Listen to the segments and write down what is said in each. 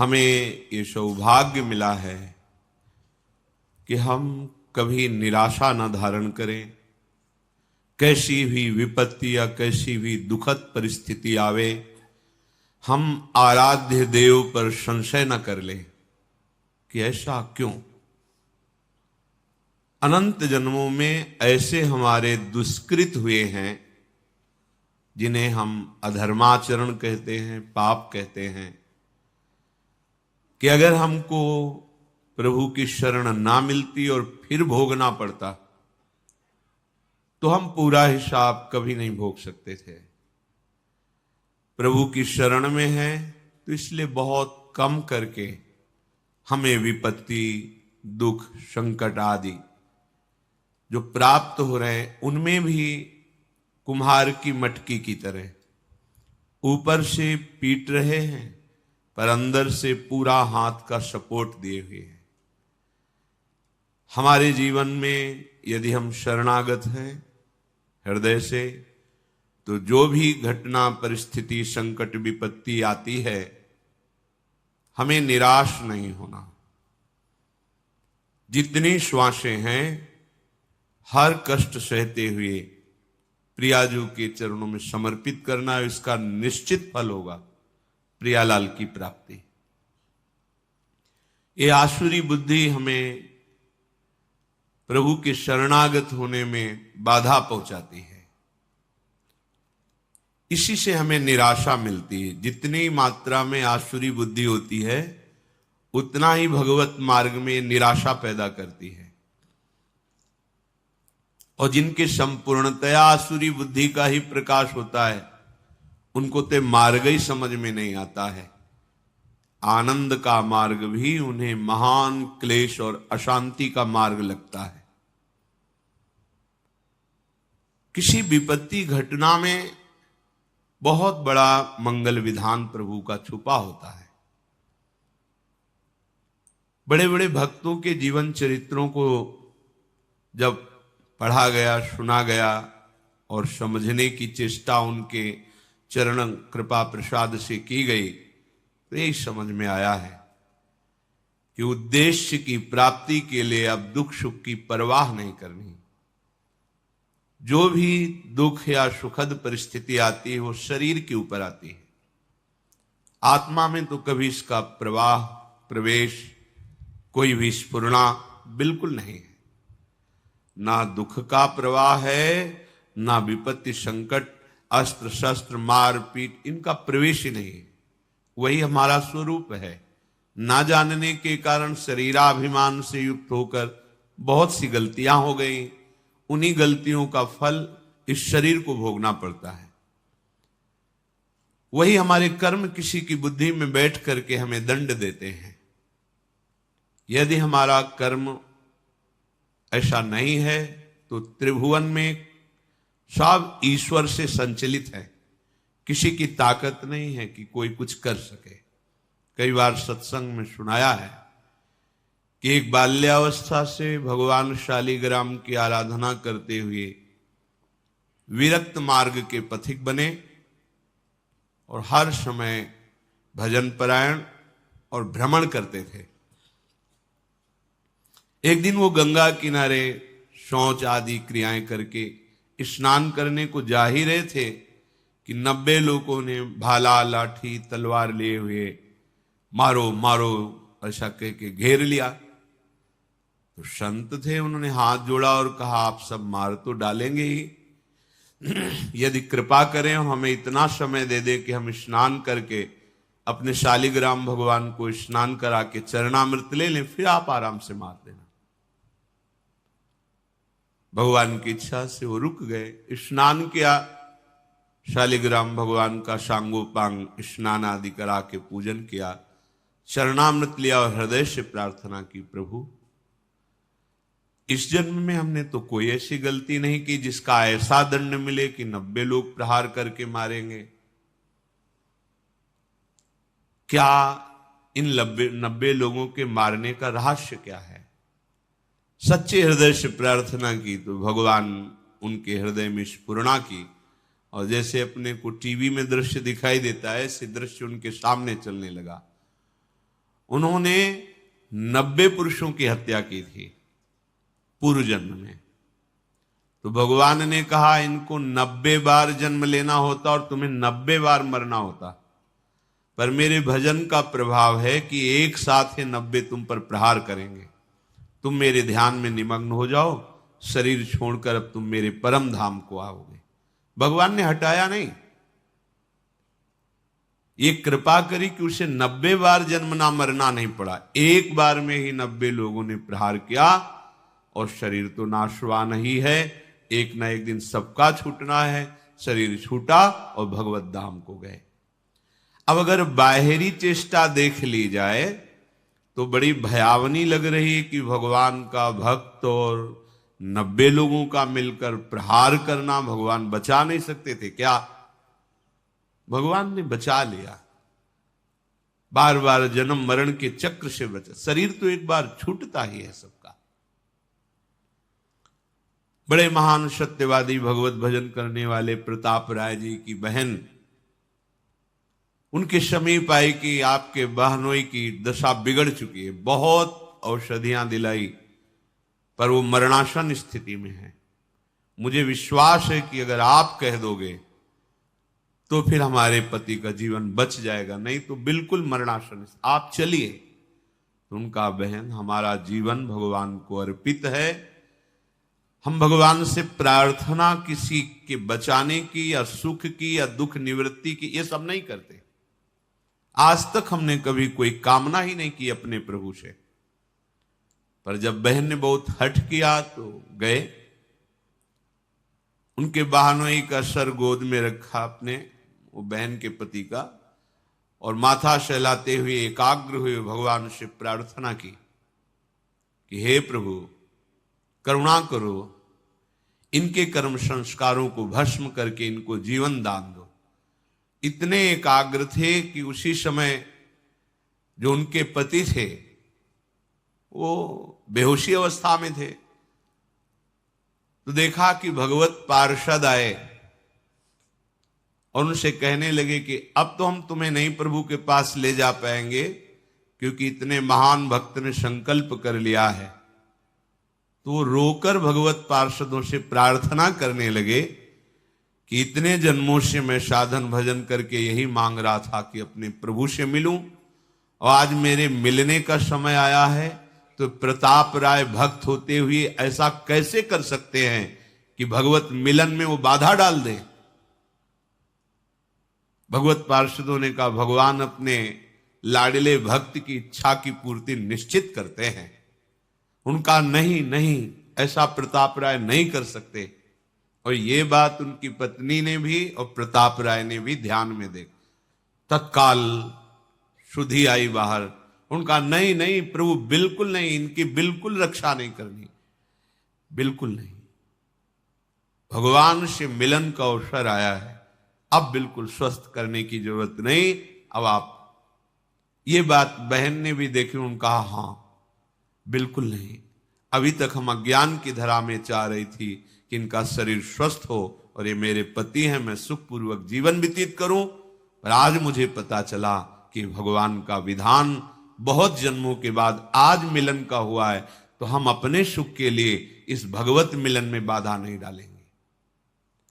हमें ये सौभाग्य मिला है कि हम कभी निराशा न धारण करें। कैसी भी विपत्ति या कैसी भी दुखद परिस्थिति आवे, हम आराध्य देव पर संशय न कर लें कि ऐसा क्यों। अनंत जन्मों में ऐसे हमारे दुष्कृत हुए हैं जिन्हें हम अधर्माचरण कहते हैं, पाप कहते हैं, कि अगर हमको प्रभु की शरण ना मिलती और फिर भोगना पड़ता तो हम पूरा हिसाब कभी नहीं भोग सकते थे। प्रभु की शरण में है तो इसलिए बहुत कम करके हमें विपत्ति, दुख, संकट आदि जो प्राप्त हो रहे हैं उनमें भी कुम्हार की मटकी की तरह ऊपर से पीट रहे हैं पर अंदर से पूरा हाथ का सपोर्ट दिए हुए हैं। हमारे जीवन में यदि हम शरणागत हैं हृदय से, तो जो भी घटना, परिस्थिति, संकट, विपत्ति आती है, हमें निराश नहीं होना। जितनी श्वासें हैं हर कष्ट सहते हुए प्रियाजू के चरणों में समर्पित करना, इसका निश्चित फल होगा प्रियालाल की प्राप्ति। ये आसुरी बुद्धि हमें प्रभु के शरणागत होने में बाधा पहुंचाती है। इसी से हमें निराशा मिलती है। जितनी मात्रा में आसुरी बुद्धि होती है उतना ही भगवत मार्ग में निराशा पैदा करती है। और जिनके संपूर्णतया आसुरी बुद्धि का ही प्रकाश होता है उनको तो मार्ग ही समझ में नहीं आता है। आनंद का मार्ग भी उन्हें महान क्लेश और अशांति का मार्ग लगता है। किसी विपत्ति घटना में बहुत बड़ा मंगल विधान प्रभु का छुपा होता है। बड़े बड़े भक्तों के जीवन चरित्रों को जब पढ़ा गया, सुना गया और समझने की चेष्टा उनके चरण कृपा प्रसाद से की गई तो यही समझ में आया है कि उद्देश्य की प्राप्ति के लिए अब दुख सुख की परवाह नहीं करनी। जो भी दुख या सुखद परिस्थिति आती है वो शरीर के ऊपर आती है, आत्मा में तो कभी इसका प्रवाह, प्रवेश, कोई भी स्फुरना बिल्कुल नहीं है। ना दुख का प्रवाह है, ना विपत्ति, संकट, अस्त्र शस्त्र, मार पीट, इनका प्रवेश ही नहीं है। वही हमारा स्वरूप है। ना जानने के कारण शरीराभिमान से युक्त होकर बहुत सी गलतियां हो गई। उन्हीं गलतियों का फल इस शरीर को भोगना पड़ता है। वही हमारे कर्म किसी की बुद्धि में बैठ करके हमें दंड देते हैं। यदि हमारा कर्म ऐसा नहीं है तो त्रिभुवन में सब ईश्वर से संचलित है। किसी की ताकत नहीं है कि कोई कुछ कर सके। कई बार सत्संग में सुनाया है कि एक बाल्यावस्था से भगवान शालिग्राम की आराधना करते हुए विरक्त मार्ग के पथिक बने और हर समय भजन परायण और भ्रमण करते थे। एक दिन वो गंगा किनारे शौच आदि क्रियाएं करके स्नान करने को जा ही रहे थे कि 90 लोगों ने भाला, लाठी, तलवार लिए हुए मारो मारो ऐसा कह के घेर लिया। तो संत थे, उन्होंने हाथ जोड़ा और कहा आप सब मार तो डालेंगे ही, यदि कृपा करें हमें इतना समय दे दे कि हम स्नान करके अपने शालिग्राम भगवान को स्नान करा के चरणामृत ले लें, फिर आप आराम से मार देना। भगवान की इच्छा से वो रुक गए, स्नान किया, शालिग्राम भगवान का सांगोपांग स्नान आदि करा के पूजन किया, चरणामृत लिया और हृदय से प्रार्थना की, प्रभु इस जन्म में हमने तो कोई ऐसी गलती नहीं की जिसका ऐसा दंड मिले कि 90 लोग प्रहार करके मारेंगे। क्या इन 90 लोगों के मारने का रहस्य क्या है? सच्चे हृदय से प्रार्थना की तो भगवान उनके हृदय में स्फुरणा की और जैसे अपने को टीवी में दृश्य दिखाई देता है ऐसे दृश्य उनके सामने चलने लगा। उन्होंने 90 पुरुषों की हत्या की थी पूर्व जन्म में। तो भगवान ने कहा इनको 90 बार जन्म लेना होता और तुम्हें 90 बार मरना होता, पर मेरे भजन का प्रभाव है कि एक साथ ही 90 तुम पर प्रहार करेंगे। तुम मेरे ध्यान में निमग्न हो जाओ, शरीर छोड़कर अब तुम मेरे परम धाम को आओगे। भगवान ने हटाया नहीं, ये कृपा करी कि उसे 90 बार जन्म ना मरना नहीं पड़ा। एक बार में ही 90 लोगों ने प्रहार किया और शरीर तो नाशवान ही है, एक ना एक दिन सबका छूटना है। शरीर छूटा और भगवत धाम को गए। अब अगर बाहरी चेष्टा देख ली जाए तो बड़ी भयावनी लग रही है कि भगवान का भक्त और 90 लोगों का मिलकर प्रहार करना, भगवान बचा नहीं सकते थे क्या? भगवान ने बचा लिया। बार बार जन्म मरण के चक्र से बचा। शरीर तो एक बार छूटता ही है सबका। बड़े महान सत्यवादी भगवत भजन करने वाले प्रताप राय जी की बहन उनके समीप आई कि आपके बहनोई की दशा बिगड़ चुकी है, बहुत औषधियां दिलाई पर वो मरणासन स्थिति में है। मुझे विश्वास है कि अगर आप कह दोगे तो फिर हमारे पति का जीवन बच जाएगा, नहीं तो बिल्कुल मरणासन, आप चलिए। तो उनका बहन हमारा जीवन भगवान को अर्पित है, हम भगवान से प्रार्थना किसी के बचाने की या सुख की या दुख निवृत्ति की ये सब नहीं करते। आज तक हमने कभी कोई कामना ही नहीं की अपने प्रभु से। पर जब बहन ने बहुत हठ किया तो गए, उनके बहनोई का सर गोद में रखा अपने, वो बहन के पति का, और माथा सहलाते हुए एकाग्र हुए भगवान से प्रार्थना की कि हे प्रभु करुणा करो, इनके कर्म संस्कारों को भस्म करके इनको जीवन दान दो। इतने एकाग्र थे कि उसी समय जो उनके पति थे वो बेहोशी अवस्था में थे। तो देखा कि भगवत पार्षद आए और उनसे कहने लगे कि अब तो हम तुम्हें नहीं प्रभु के पास ले जा पाएंगे, क्योंकि इतने महान भक्त ने संकल्प कर लिया है। तो वो रोकर भगवत पार्षदों से प्रार्थना करने लगे कि इतने जन्मों से मैं साधन भजन करके यही मांग रहा था कि अपने प्रभु से मिलूं, और आज मेरे मिलने का समय आया है। तो प्रताप राय भक्त होते हुए ऐसा कैसे कर सकते हैं कि भगवत मिलन में वो बाधा डाल दे? भगवत पार्षदों ने कहा भगवान अपने लाडले भक्त की इच्छा की पूर्ति निश्चित करते हैं, उनका नहीं नहीं ऐसा प्रताप राय नहीं कर सकते। और ये बात उनकी पत्नी ने भी और प्रताप राय ने भी ध्यान में देख, तत्काल शुद्धि आई बाहर। उनका नहीं नहीं प्रभु बिल्कुल नहीं, इनकी बिल्कुल रक्षा नहीं करनी, बिल्कुल नहीं। भगवान से मिलन का अवसर आया है, अब बिल्कुल स्वस्थ करने की जरूरत नहीं। अब आप, ये बात बहन ने भी देखी, उन्होंने कहा हाँ बिल्कुल नहीं। अभी तक हम अज्ञान की धरा में चाह रही थी कि इनका शरीर स्वस्थ हो और ये मेरे पति हैं, मैं सुखपूर्वक जीवन व्यतीत करूं, पर आज मुझे पता चला कि भगवान का विधान बहुत जन्मों के बाद आज मिलन का हुआ है, तो हम अपने सुख के लिए इस भगवत मिलन में बाधा नहीं डालेंगे।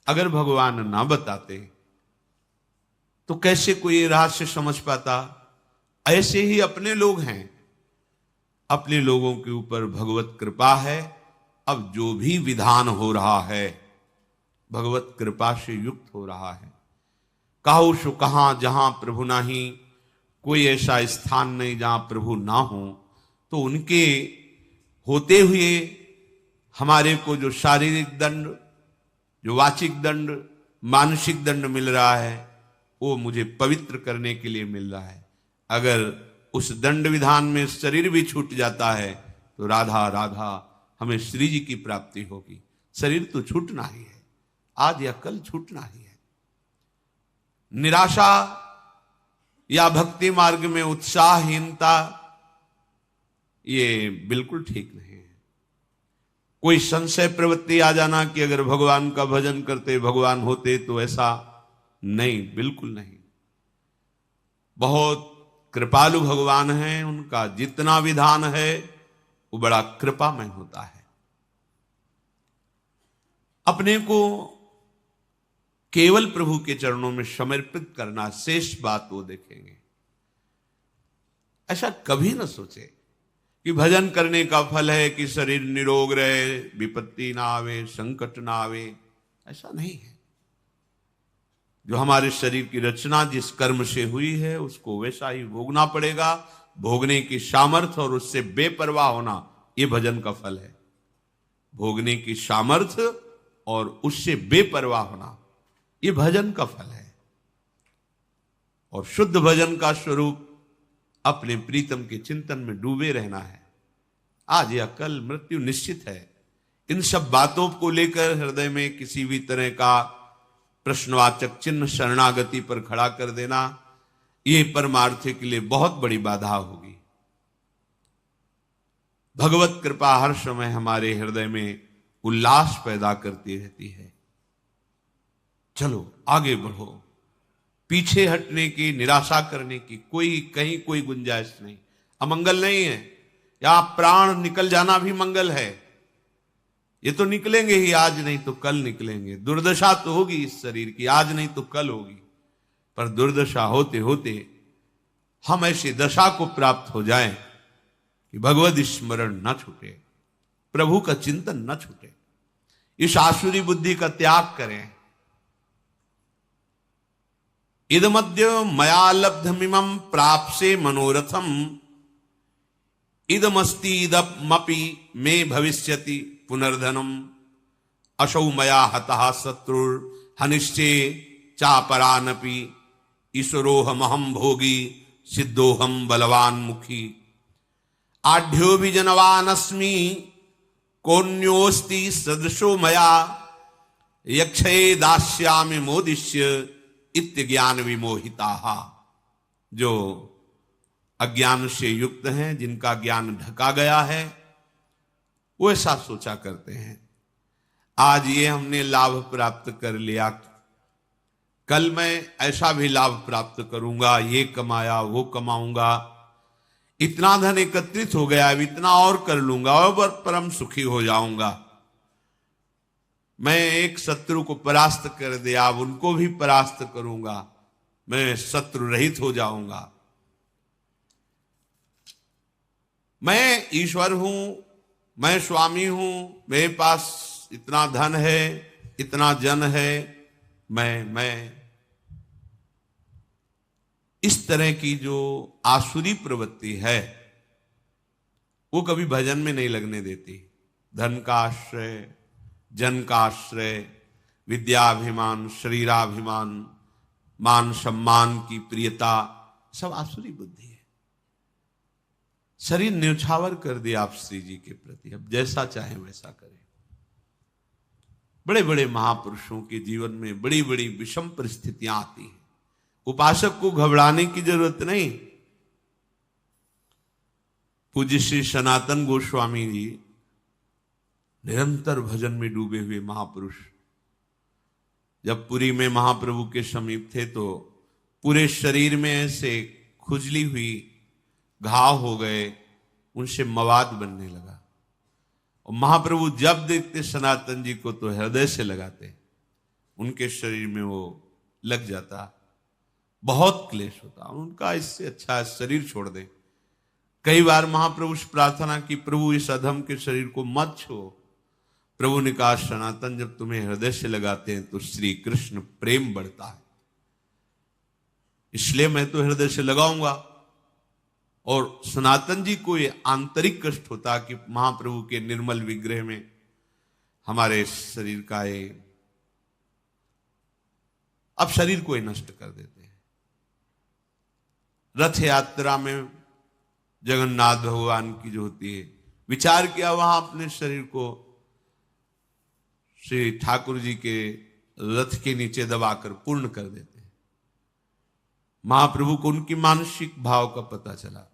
अगर भगवान ना बताते तो कैसे कोई रहस्य समझ पाता? ऐसे ही अपने लोग हैं, अपने लोगों के ऊपर भगवत कृपा है। अब जो भी विधान हो रहा है भगवत कृपा से युक्त हो रहा है। कहो सो कहां जहां प्रभु नाही, कोई ऐसा स्थान नहीं जहां प्रभु ना हो। तो उनके होते हुए हमारे को जो शारीरिक दंड, जो वाचिक दंड, मानसिक दंड मिल रहा है, वो मुझे पवित्र करने के लिए मिल रहा है। अगर उस दंड विधान में शरीर भी छूट जाता है तो राधा राधा हमें श्री जी की प्राप्ति होगी। शरीर तो छूटना ही है, आज या कल छूटना ही है। निराशा या भक्ति मार्ग में उत्साहहीनता ये बिल्कुल ठीक नहीं है। कोई संशय प्रवृत्ति आ जाना कि अगर भगवान का भजन करते भगवान होते, तो ऐसा नहीं, बिल्कुल नहीं। बहुत कृपालु भगवान हैं, उनका जितना विधान है वो बड़ा कृपामय होता है। अपने को केवल प्रभु के चरणों में समर्पित करना, शेष बात वो देखेंगे। ऐसा कभी न सोचे कि भजन करने का फल है कि शरीर निरोग रहे, विपत्ति ना आवे, संकट ना आवे। ऐसा नहीं है। जो हमारे शरीर की रचना जिस कर्म से हुई है उसको वैसा ही भोगना पड़ेगा। भोगने की सामर्थ्य और उससे बेपरवाह होना, ये भजन का फल है। भोगने की सामर्थ्य और उससे बेपरवाह होना, ये भजन का फल है। और शुद्ध भजन का स्वरूप अपने प्रीतम के चिंतन में डूबे रहना है। आज या कल मृत्यु निश्चित है। इन सब बातों को लेकर हृदय में किसी भी तरह का प्रश्नवाचक चिन्ह शरणागति पर खड़ा कर देना, ये परमार्थ के लिए बहुत बड़ी बाधा होगी। भगवत कृपा हर समय हमारे हृदय में उल्लास पैदा करती रहती है। चलो आगे बढ़ो, पीछे हटने की, निराशा करने की कहीं कोई गुंजाइश नहीं। अमंगल नहीं है, या प्राण निकल जाना भी मंगल है। ये तो निकलेंगे ही, आज नहीं तो कल निकलेंगे। दुर्दशा तो होगी इस शरीर की, आज नहीं तो कल होगी। पर दुर्दशा होते होते हम ऐसी दशा को प्राप्त हो जाएं कि भगवत स्मरण न छूटे, प्रभु का चिंतन न छूटे। इस आसुरी बुद्धि का त्याग करें। इदमद्य मया लब्धमिमं प्राप्से मनोरथम, इदमस्ति इदमपि मे भविष्यति पुनर्धनम, असौ मया हतः शत्रुर हनिश्चे चापरानपि, ईश्वरोहमहं भोगी सिद्धोहम बलवान मुखी, आढ्यो भी जनवानस्मि कोन्योस्ति सदृशो मया, यक्षये दास्यामि मोदिष्य इत्य ज्ञान विमोहिता। जो अज्ञान से युक्त हैं, जिनका ज्ञान ढका गया है, वो ऐसा सोचा करते हैं आज ये हमने लाभ प्राप्त कर लिया, कल मैं ऐसा भी लाभ प्राप्त करूंगा, ये कमाया वो कमाऊंगा, इतना धन एकत्रित हो गया, अब इतना और कर लूंगा और परम सुखी हो जाऊंगा। मैं एक शत्रु को परास्त कर दिया, अब उनको भी परास्त करूंगा, मैं शत्रु रहित हो जाऊंगा। मैं ईश्वर हूं, मैं स्वामी हूं, मेरे पास इतना धन है, इतना जन है, मैं इस तरह की जो आसुरी प्रवृत्ति है वो कभी भजन में नहीं लगने देती। धन का आश्रय, जन का आश्रय, विद्याभिमान, शरीराभिमान, मान सम्मान की प्रियता, सब आसुरी बुद्धि है। शरीर न्यौछावर कर दिया आप श्री जी के प्रति, अब जैसा चाहे वैसा करें। बड़े बड़े महापुरुषों के जीवन में बड़ी बड़ी विषम परिस्थितियां आती हैं। उपासक को घबराने की जरूरत नहीं। पूज्य श्री सनातन गोस्वामी जी निरंतर भजन में डूबे हुए महापुरुष, जब पुरी में महाप्रभु के समीप थे तो पूरे शरीर में ऐसे खुजली हुई, घाव हो गए, उनसे मवाद बनने लगा। और महाप्रभु जब देखते सनातन जी को तो हृदय से लगाते, उनके शरीर में वो लग जाता, बहुत क्लेश होता उनका। इससे अच्छा शरीर छोड़ दे। कई बार महाप्रभु से प्रार्थना की, प्रभु इस अधम के शरीर को मत छो। प्रभु ने कहा, सनातन जब तुम्हें हृदय से लगाते हैं तो श्री कृष्ण प्रेम बढ़ता है, इसलिए मैं तो हृदय से लगाऊंगा। और सनातन जी को ये आंतरिक कष्ट होता कि महाप्रभु के निर्मल विग्रह में हमारे शरीर का ये, अब शरीर को ये नष्ट कर देते हैं। रथ यात्रा में जगन्नाथ भगवान की जो होती है, विचार किया वहां अपने शरीर को श्री ठाकुर जी के रथ के नीचे दबाकर पूर्ण कर देते हैं। महाप्रभु को उनकी मानसिक भाव का पता चला।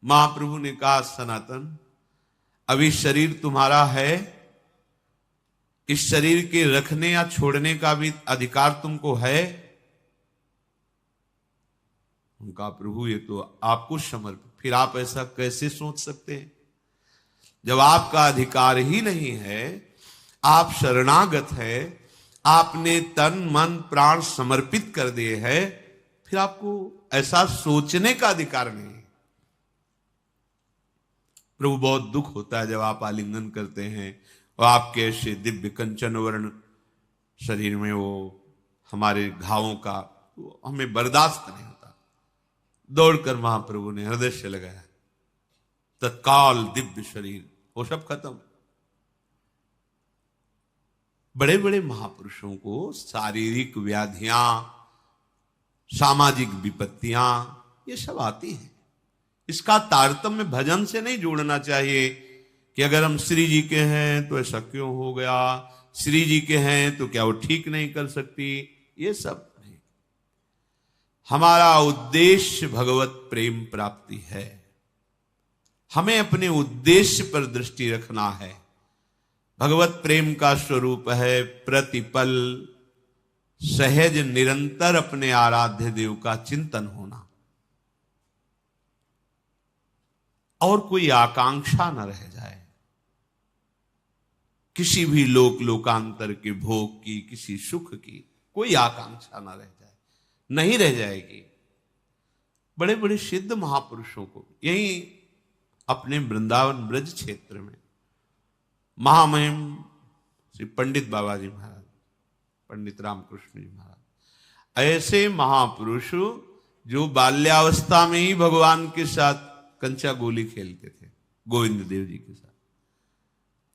महाप्रभु ने कहा, सनातन अभी शरीर तुम्हारा है, इस शरीर के रखने या छोड़ने का भी अधिकार तुमको है। उनका प्रभु ये तो आपको समर्पित। फिर आप ऐसा कैसे सोच सकते हैं? जब आपका अधिकार ही नहीं है, आप शरणागत है, आपने तन मन प्राण समर्पित कर दिए हैं, फिर आपको ऐसा सोचने का अधिकार नहीं है। प्रभु बहुत दुख होता है जब आप आलिंगन करते हैं और आपके ऐसे दिव्य कंचन वर्ण शरीर में वो हमारे घावों का हमें बर्दाश्त नहीं होता। दौड़कर महाप्रभु ने हृदय से लगाया, तत्काल दिव्य शरीर वो सब खत्म। बड़े बड़े महापुरुषों को शारीरिक व्याधियां, सामाजिक विपत्तियां ये सब आती हैं। इसका तारतम्य भजन से नहीं जोड़ना चाहिए कि अगर हम श्री जी के हैं तो ऐसा क्यों हो गया, श्री जी के हैं तो क्या वो ठीक नहीं कर सकती, ये सब नहीं। हमारा उद्देश्य भगवत प्रेम प्राप्ति है। हमें अपने उद्देश्य पर दृष्टि रखना है। भगवत प्रेम का स्वरूप है प्रतिपल सहज निरंतर अपने आराध्य देव का चिंतन होना, और कोई आकांक्षा न रह जाए किसी भी लोकांतर के भोग की, किसी सुख की कोई आकांक्षा न रह जाए, नहीं रह जाएगी। बड़े बड़े सिद्ध महापुरुषों को यही अपने वृंदावन ब्रज क्षेत्र में महामहिम श्री पंडित बाबा जी महाराज, पंडित रामकृष्ण जी महाराज, ऐसे महापुरुष जो बाल्यावस्था में ही भगवान के साथ कंचा गोली खेलते थे, गोविंद देव जी के साथ।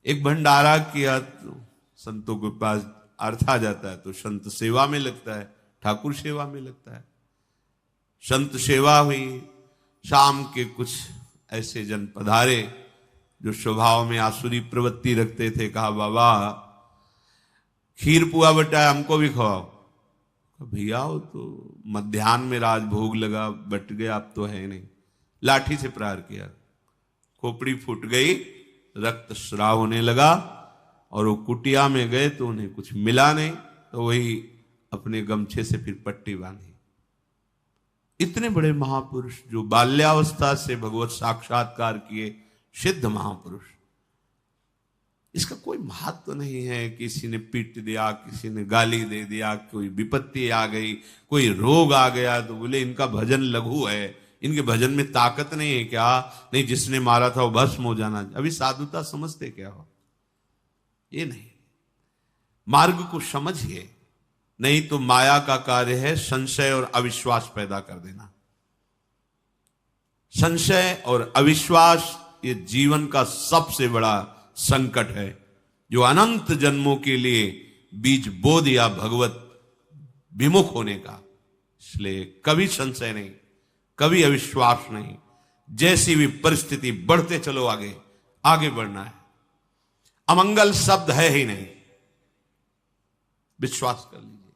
एक भंडारा किया तो संतों के पास अर्थ आ जाता है तो संत सेवा में लगता है, ठाकुर सेवा में लगता है। संत सेवा हुई, शाम के कुछ ऐसे जन पधारे जो स्वभाव में आसुरी प्रवृत्ति रखते थे। कहा बाबा खीर पुआ बटा हमको भी खवाओ। भैया हो तो मध्याह्न में राज भोग लगा, बट गया, अब तो है नहीं। लाठी से प्रहार किया, खोपड़ी फूट गई, रक्त स्राव होने लगा, और वो कुटिया में गए तो उन्हें कुछ मिला नहीं, तो वही अपने गमछे से फिर पट्टी बांधी। इतने बड़े महापुरुष जो बाल्यावस्था से भगवत साक्षात्कार किए सिद्ध महापुरुष, इसका कोई महत्व तो नहीं है। किसी ने पीट दिया, किसी ने गाली दे दिया, कोई विपत्ति आ गई, कोई रोग आ गया तो बोले इनका भजन लघु है, इनके भजन में ताकत नहीं है क्या? नहीं, जिसने मारा था वो भस्म हो जाना। अभी साधुता समझते क्या हो? ये नहीं, मार्ग को समझिए, नहीं तो माया का कार्य है संशय और अविश्वास पैदा कर देना। संशय और अविश्वास ये जीवन का सबसे बड़ा संकट है, जो अनंत जन्मों के लिए बीज बो दिया भगवत विमुख होने का। इसलिए कभी संशय नहीं, कभी अविश्वास नहीं। जैसी भी परिस्थिति, बढ़ते चलो आगे, आगे बढ़ना है। अमंगल शब्द है ही नहीं, विश्वास कर लीजिए।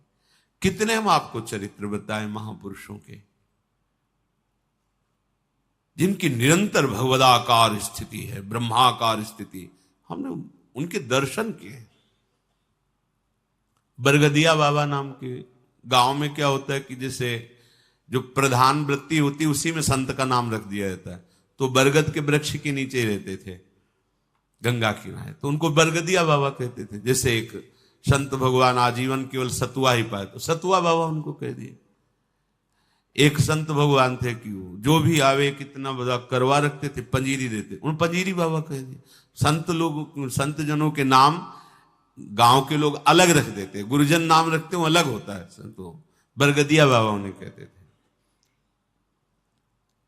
कितने हम आपको चरित्र बताएं महापुरुषों के, जिनकी निरंतर भगवदाकार स्थिति है, ब्रह्माकार स्थिति। हमने उनके दर्शन किए। बरगदिया बाबा नाम के गांव में क्या होता है कि जैसे जो प्रधान वृत्ति होती है उसी में संत का नाम रख दिया जाता है। तो बरगद के वृक्ष के नीचे रहते थे, गंगा किनारे, तो उनको बरगदिया बाबा कहते थे। जैसे एक संत भगवान आजीवन केवल सतुआ ही पाए तो सतुआ बाबा उनको कह दिए। एक संत भगवान थे कि वो जो भी आवे कितना बड़ा करवा रखते थे, पंजीरी देते, उन पंजीरी बाबा कह दिए। संत लोग, संत जनों के नाम गांव के लोग अलग रख देते, गुरुजन नाम रखते वो अलग होता है। संतों बरगदिया बाबा उन्हें कहते थे।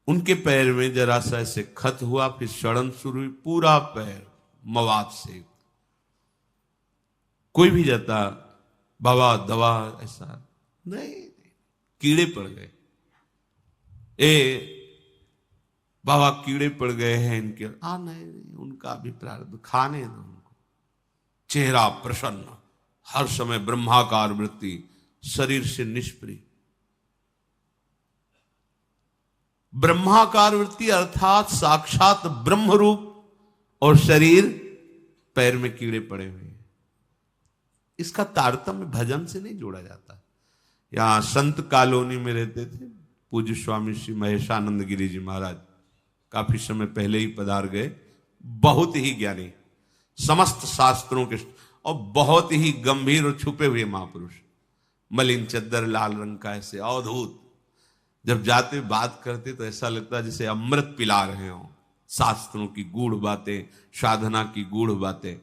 उनके पैर में जरा सा ऐसे खत हुआ, फिर सड़न शुरू हुई, पूरा पैर मवाद से। कोई भी जाता बाबा दवा, ऐसा नहीं, कीड़े पड़ गए। बाबा कीड़े पड़ गए हैं इनके। नहीं, उनका भी प्रारब्ध, खाने दो उनको। चेहरा प्रसन्न, हर समय ब्रह्माकार वृत्ति, शरीर से निष्प्रिय। ब्रह्माकार वृत्ति अर्थात साक्षात ब्रह्म रूप, और शरीर पैर में कीड़े पड़े हुए हैं। इसका तारतम्य भजन से नहीं जोड़ा जाता। यहां संत कॉलोनी में रहते थे, पूज्य स्वामी श्री महेशानंद गिरी जी महाराज काफी समय पहले ही पधार गए। बहुत ही ज्ञानी, समस्त शास्त्रों के और बहुत ही गंभीर और छुपे हुए महापुरुष, मलिन चद्दर लाल रंग का, ऐसे अवधूत। जब जाते बात करते तो ऐसा लगता जैसे अमृत पिला रहे हो, शास्त्रों की गूढ़ बातें, साधना की गूढ़ बातें।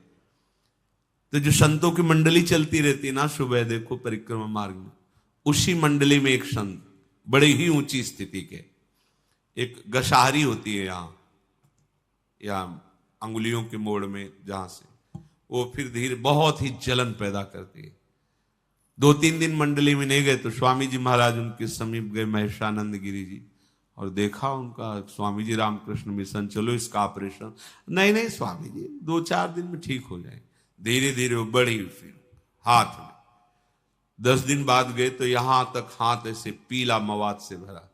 तो जो संतों की मंडली चलती रहती ना, सुबह देखो परिक्रमा मार्ग में, उसी मंडली में एक संत बड़े ही ऊंची स्थिति के, एक गशाहरी होती है या अंगुलियों के मोड़ में, जहां से वो फिर धीरे बहुत ही जलन पैदा करती है। 2-3 दिन मंडली में नहीं गए तो स्वामी जी महाराज उनके समीप गए, महेशानंद गिरी जी, और देखा उनका। स्वामी जी रामकृष्ण मिशन, चलो इसका ऑपरेशन। नहीं नहीं स्वामी जी, 2-4 दिन में ठीक हो जाए। धीरे धीरे वो बढ़ी, फिर हाथ में 10 दिन बाद गए तो यहां तक हाथ ऐसे पीला मवाद से भरा।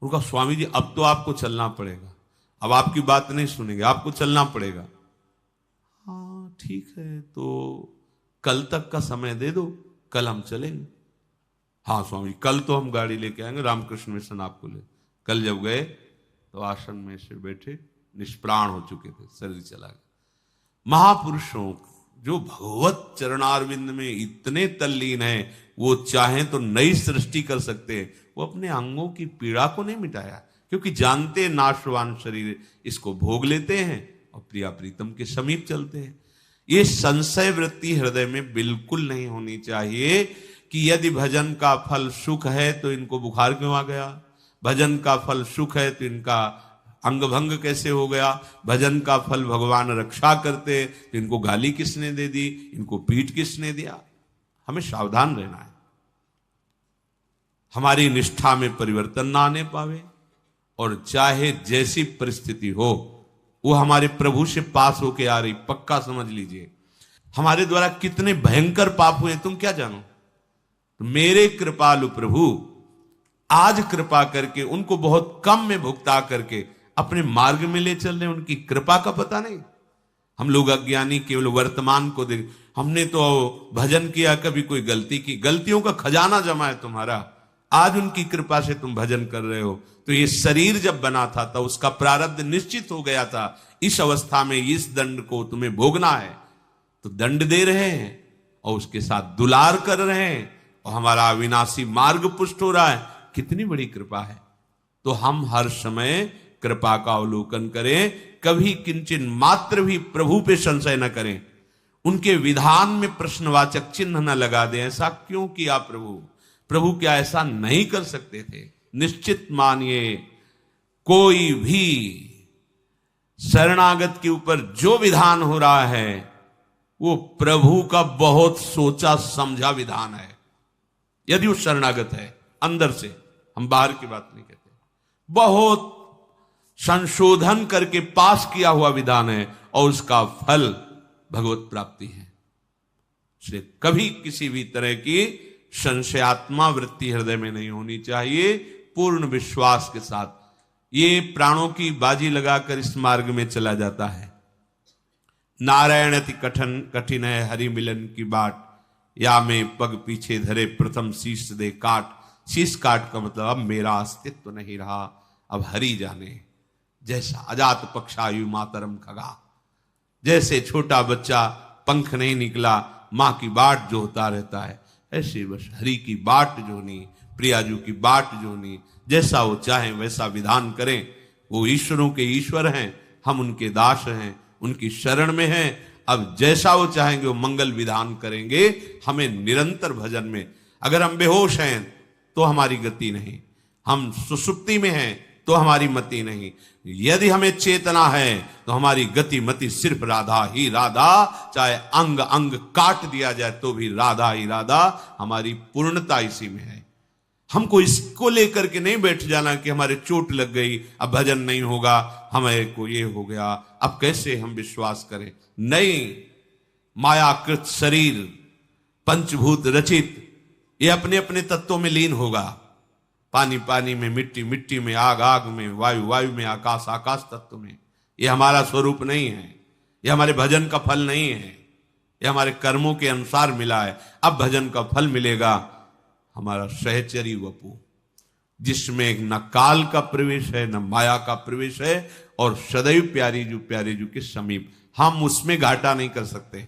उनका स्वामी जी अब तो आपको चलना पड़ेगा, अब आपकी बात नहीं सुनेंगे, आपको चलना पड़ेगा। हाँ ठीक है, तो कल तक का समय दे दो, कल हम चलेंगे। हाँ स्वामी, कल तो हम गाड़ी लेके आएंगे, रामकृष्ण मिशन आपको ले। कल जब गए तो आसन में से बैठे, निष्प्राण हो चुके थे, शरीर चला गया। महापुरुषों जो भगवत चरणारविंद में इतने तल्लीन हैं, वो चाहें तो नई सृष्टि कर सकते हैं। वो अपने अंगों की पीड़ा को नहीं मिटाया, क्योंकि जानते नाशवान शरीर, इसको भोग लेते हैं और प्रिया प्रीतम के समीप चलते हैं। ये संशय वृत्ति हृदय में बिल्कुल नहीं होनी चाहिए कि यदि भजन का फल सुख है तो इनको बुखार क्यों आ गया, भजन का फल सुख है तो इनका अंग भंग कैसे हो गया, भजन का फल भगवान रक्षा करते तो इनको गाली किसने दे दी, इनको पीठ किसने दिया। हमें सावधान रहना है, हमारी निष्ठा में परिवर्तन ना आने पावे, और चाहे जैसी परिस्थिति हो वो हमारे प्रभु से पास होके आ रही, पक्का समझ लीजिए। हमारे द्वारा कितने भयंकर पाप हुए तुम क्या जानो। तो मेरे कृपालु प्रभु आज कृपा करके उनको बहुत कम में भुगता करके अपने मार्ग में ले चल रहे, उनकी कृपा का पता नहीं। हम लोग अज्ञानी केवल वर्तमान को देख, हमने तो भजन किया, कभी कोई गलती की, गलतियों का खजाना जमा है तुम्हारा, आज उनकी कृपा से तुम भजन कर रहे हो। तो ये शरीर जब बना था तो उसका प्रारब्ध निश्चित हो गया था, इस अवस्था में इस दंड को तुम्हें भोगना है, तो दंड दे रहे हैं और उसके साथ दुलार कर रहे हैं, और हमारा अविनाशी मार्ग पुष्ट हो रहा है। कितनी बड़ी कृपा है। तो हम हर समय कृपा का अवलोकन करें, कभी किंचन मात्र भी प्रभु पे संशय न करें, उनके विधान में प्रश्नवाचक चिन्ह न लगा दें। ऐसा क्यों किया प्रभु, प्रभु क्या ऐसा नहीं कर सकते थे। निश्चित मानिए, कोई भी शरणागत के ऊपर जो विधान हो रहा है वो प्रभु का बहुत सोचा समझा विधान है। यदि वो शरणागत है अंदर से, हम बाहर की बात नहीं कहते, बहुत संशोधन करके पास किया हुआ विधान है, और उसका फल भगवत प्राप्ति है। इसलिए कभी किसी भी तरह की संशयात्मा वृत्ति हृदय में नहीं होनी चाहिए। पूर्ण विश्वास के साथ ये प्राणों की बाजी लगाकर इस मार्ग में चला जाता है। नारायण अति कठिन है हरि मिलन की बाट, या में पग पीछे धरे प्रथम शीश दे काट। शीश काट का मतलब अब मेरा अस्तित्व नहीं रहा, अब हरि जाने। जैसा अजात पक्षायु मातरम खगा, जैसे छोटा बच्चा पंख नहीं निकला मां की बाट जोता रहता है, ऐसे बस हरि की बाट जोनी, प्रियाजू की बाट जोनी। जैसा वो चाहे वैसा विधान करें। वो ईश्वरों के ईश्वर हैं, हम उनके दास हैं, उनकी शरण में हैं। अब जैसा वो चाहेंगे वो मंगल विधान करेंगे। हमें निरंतर भजन में, अगर हम बेहोश हैं तो हमारी गति नहीं, हम सुसुप्ति में हैं तो हमारी मति नहीं, यदि हमें चेतना है तो हमारी गति मति सिर्फ राधा ही राधा। चाहे अंग अंग काट दिया जाए तो भी राधा ही राधा। हमारी पूर्णता इसी में है। हमको इसको लेकर के नहीं बैठ जाना कि हमारे चोट लग गई, अब भजन नहीं होगा, हमें को ये हो गया, अब कैसे हम विश्वास करें। नहीं, मायाकृत शरीर पंचभूत रचित, ये अपने अपने तत्वों में लीन होगा। पानी पानी में, मिट्टी मिट्टी में, आग आग में, वायु वायु में, आकाश आकाश तत्व में। ये हमारा स्वरूप नहीं है, ये हमारे भजन का फल नहीं है, ये हमारे कर्मों के अनुसार मिला है। अब भजन का फल मिलेगा हमारा सहचरी वपु, जिसमें न काल का प्रवेश है न माया का प्रवेश है, और सदैव प्यारे जू के समीप। हम उसमें घाटा नहीं कर सकते।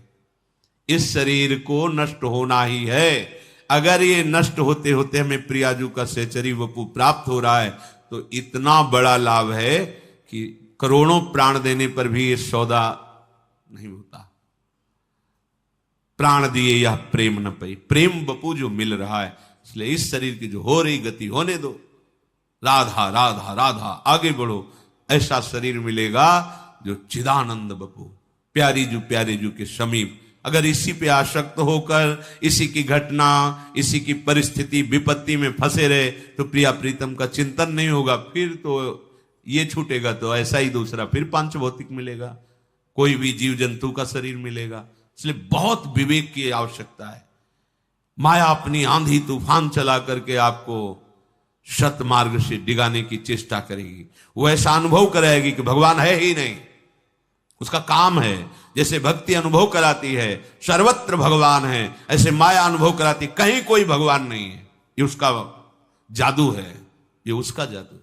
इस शरीर को नष्ट होना ही है। अगर ये नष्ट होते होते हमें प्रियाजू का सहचरी वपु प्राप्त हो रहा है तो इतना बड़ा लाभ है कि करोड़ों प्राण देने पर भी ये सौदा नहीं होता। प्राण दिए यह प्रेम न पई, प्रेम बपू जो मिल रहा है। इसलिए इस शरीर की जो हो रही गति होने दो, राधा राधा राधा, आगे बढ़ो। ऐसा शरीर मिलेगा जो चिदानंद बपू प्यारे जू के समीप। अगर इसी पे आसक्त होकर इसी की घटना, इसी की परिस्थिति विपत्ति में फंसे रहे तो प्रिया प्रीतम का चिंतन नहीं होगा। फिर तो ये छूटेगा तो ऐसा ही दूसरा फिर पांच भौतिक मिलेगा, कोई भी जीव जंतु का शरीर मिलेगा। इसलिए बहुत विवेक की आवश्यकता है। माया अपनी आंधी तूफान चला करके आपको सत मार्ग से डिगाने की चेष्टा करेगी। वो ऐसा अनुभव कराएगी कि भगवान है ही नहीं, उसका काम है। जैसे भक्ति अनुभव कराती है सर्वत्र भगवान है, ऐसे माया अनुभव कराती कहीं कोई भगवान नहीं है। ये उसका जादू है, ये उसका जादू है।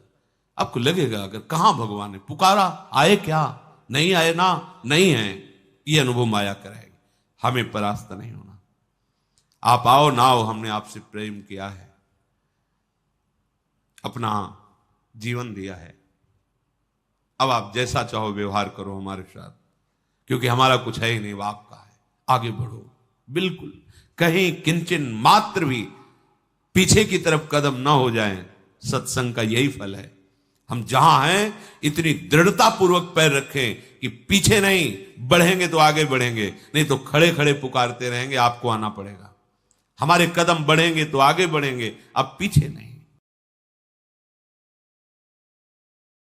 आपको लगेगा अगर कहां भगवान है, पुकारा आए क्या, नहीं आए ना, नहीं है, ये अनुभव माया कराएगी। हमें परास्त नहीं होना। आप आओ ना आओ, हमने आपसे प्रेम किया है, अपना जीवन दिया है। अब आप जैसा चाहो व्यवहार करो हमारे साथ, क्योंकि हमारा कुछ है ही नहीं, वो आपका है। आगे बढ़ो, बिल्कुल कहीं किंचन मात्र भी पीछे की तरफ कदम ना हो जाएं। सत्संग का यही फल है। हम जहां हैं इतनी दृढ़ता पूर्वक पैर रखें कि पीछे नहीं, बढ़ेंगे तो आगे बढ़ेंगे, नहीं तो खड़े खड़े पुकारते रहेंगे, आपको आना पड़ेगा। हमारे कदम बढ़ेंगे तो आगे बढ़ेंगे, अब पीछे नहीं।